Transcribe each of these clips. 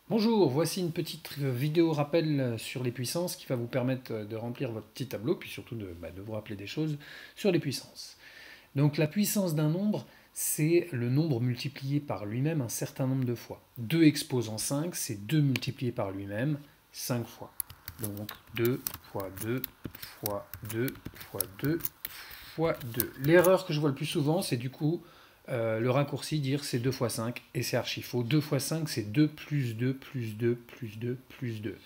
Bonjour, voici une petite vidéo rappel sur les puissances qui va vous permettre de remplir votre petit tableau, puis surtout de vous rappeler des choses sur les puissances. Donc la puissance d'un nombre, c'est le nombre multiplié par lui-même un certain nombre de fois. 2 exposant 5, c'est 2 multiplié par lui-même 5 fois. Donc 2 fois 2 fois 2 fois 2 fois 2. L'erreur que je vois le plus souvent, c'est du coup le raccourci dire c'est 2 fois 5 et c'est archi faux. 2 fois 5 c'est 2 plus 2 plus 2 plus 2 plus 2.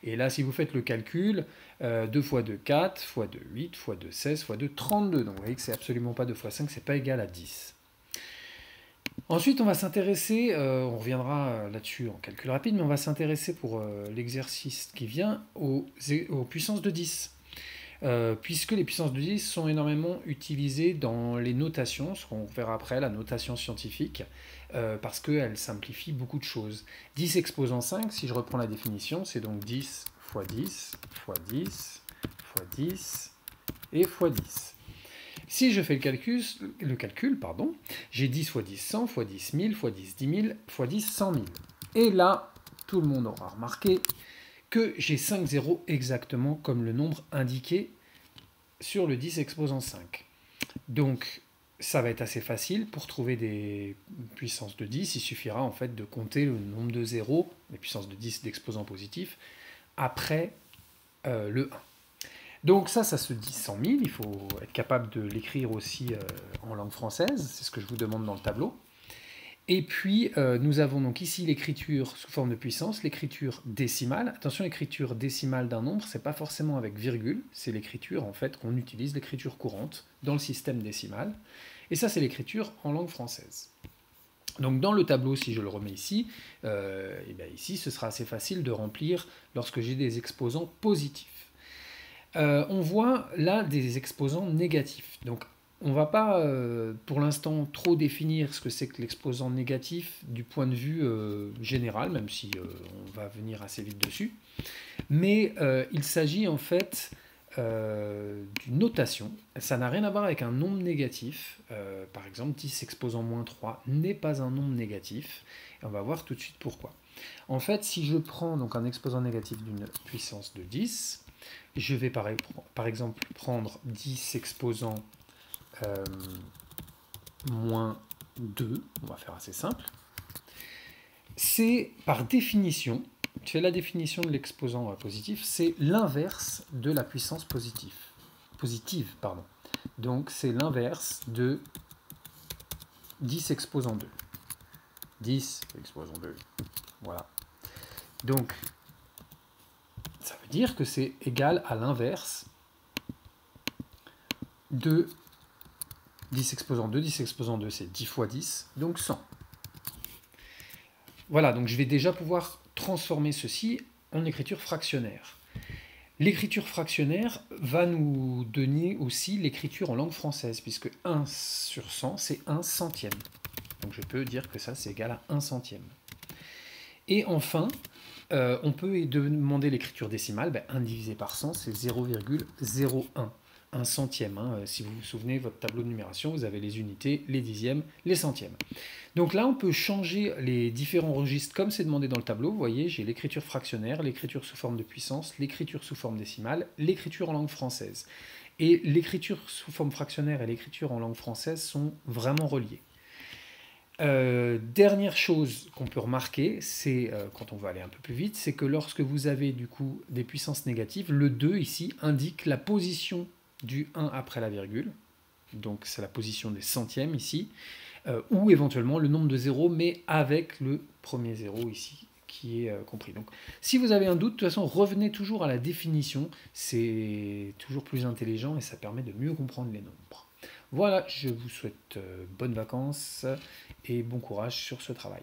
Et là si vous faites le calcul, 2 fois 2 4, fois 2 8, fois 2 16, fois 2 32. Donc vous voyez que c'est absolument pas 2 fois 5, c'est pas égal à 10. Ensuite on va s'intéresser, on reviendra là-dessus en calcul rapide, mais on va s'intéresser pour l'exercice qui vient aux puissances de 10. Puisque les puissances de 10 sont énormément utilisées dans les notations, ce qu'on verra après, la notation scientifique, parce qu'elle simplifie beaucoup de choses. 10 exposant 5, si je reprends la définition, c'est donc 10 fois 10 fois 10 fois 10 et fois 10. Si je fais le calcul, j'ai 10 fois 10, 100 fois 10, 1000 fois 10, 10 000 fois 10, 100 000. Et là, tout le monde aura remarqué que j'ai 5 zéros exactement comme le nombre indiqué sur le 10 exposant 5. Donc, ça va être assez facile pour trouver des puissances de 10. Il suffira en fait de compter le nombre de zéros, les puissances de 10 d'exposants positifs, après le 1. Donc ça se dit 100 000. Il faut être capable de l'écrire aussi en langue française. C'est ce que je vous demande dans le tableau. Et puis, nous avons donc ici l'écriture sous forme de puissance, l'écriture décimale. Attention, l'écriture décimale d'un nombre, c'est pas forcément avec virgule, c'est l'écriture en fait qu'on utilise, l'écriture courante dans le système décimal. Et ça, c'est l'écriture en langue française. Donc dans le tableau, si je le remets ici, et bien ici, ce sera assez facile de remplir lorsque j'ai des exposants positifs. On voit là des exposants négatifs. Donc on ne va pas pour l'instant trop définir ce que c'est que l'exposant négatif du point de vue général, même si on va venir assez vite dessus. Mais il s'agit en fait d'une notation. Ça n'a rien à voir avec un nombre négatif. Par exemple, 10 exposant moins 3 n'est pas un nombre négatif. Et on va voir tout de suite pourquoi. En fait, si je prends donc un exposant négatif d'une puissance de 10, je vais par exemple prendre 10 exposant moins 2, on va faire assez simple. C'est par définition, tu fais la définition de l'exposant positif, c'est l'inverse de la puissance positive. Donc c'est l'inverse de 10 exposant 2. 10 exposant 2. Voilà. Donc ça veut dire que c'est égal à l'inverse de 10 exposant 2. 10 exposant 2, c'est 10 fois 10, donc 100. Voilà, donc je vais déjà pouvoir transformer ceci en écriture fractionnaire. L'écriture fractionnaire va nous donner aussi l'écriture en langue française, puisque 1 sur 100, c'est 1 centième. Donc je peux dire que ça, c'est égal à 1 centième. Et enfin, on peut demander l'écriture décimale. 1 divisé par 100, c'est 0,01. 1 centième. Si vous vous souvenez, votre tableau de numération, vous avez les unités, les dixièmes, les centièmes. Donc là, on peut changer les différents registres comme c'est demandé dans le tableau. Vous voyez, j'ai l'écriture fractionnaire, l'écriture sous forme de puissance, l'écriture sous forme décimale, l'écriture en langue française. Et l'écriture sous forme fractionnaire et l'écriture en langue française sont vraiment reliées. Dernière chose qu'on peut remarquer, c'est quand on va aller un peu plus vite, c'est que lorsque vous avez du coup des puissances négatives, le 2 ici indique la position du 1 après la virgule, donc c'est la position des centièmes ici, ou éventuellement le nombre de zéros, mais avec le premier zéro ici qui est compris. Donc si vous avez un doute, de toute façon, revenez toujours à la définition, c'est toujours plus intelligent et ça permet de mieux comprendre les nombres. Voilà, je vous souhaite bonnes vacances et bon courage sur ce travail.